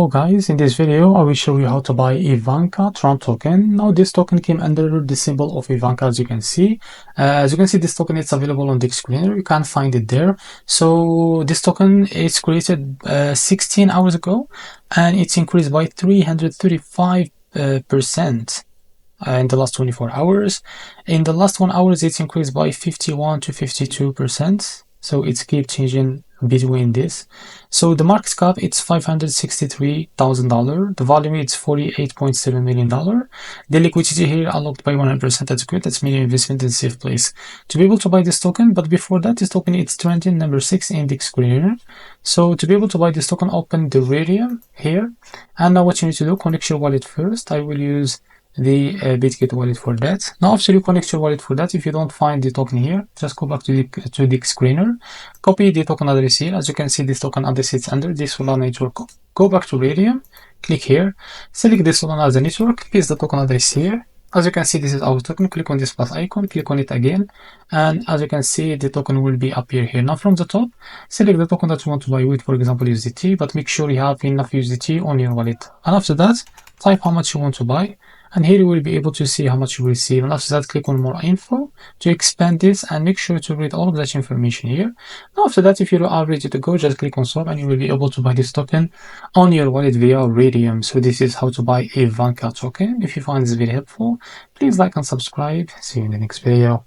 Hello guys, in this video I will show you how to buy Ivanka Trump token. Now this token came under the symbol of Ivanka, as you can see. This token is available on the screener. You can find it there. So this token is created 16 hours ago and it's increased by 335% in the last 24 hours. In the last 1 hour it's increased by 51 to 52%. So it's keep changing between this. So the market cap it's $563,000. The volume is $48.7 million. The liquidity here unlocked by 100%. That's good. That's medium investment in safe place to be able to buy this token. But before that, this token it's trending number 6 in the screener. So to be able to buy this token, open the Radium here, and now what you need to do, connect your wallet first. I will use the Bitget wallet for that. Now after you connect your wallet for that, if you don't find the token here, just go back to the screener, copy the token address here. As you can see, this token address is under this Solana network. Go back to Radium, click here, select this Solana as a network, paste the token address here. As you can see, this is our token. Click on this plus icon, click on it again, and as you can see, the token will be appear here. Now from the top, select the token that you want to buy with, for example USDT, but make sure you have enough USDT on your wallet. And after that, type how much you want to buy, and here you will be able to see how much you will receive. And after that, click on more info to expand this, and make sure to read all of that information here. Now after that, if you are ready to go, just click on swap and you will be able to buy this token on your wallet via Radium. So this is how to buy Ivanka token. If you find this video helpful, please like and subscribe. See you in the next video.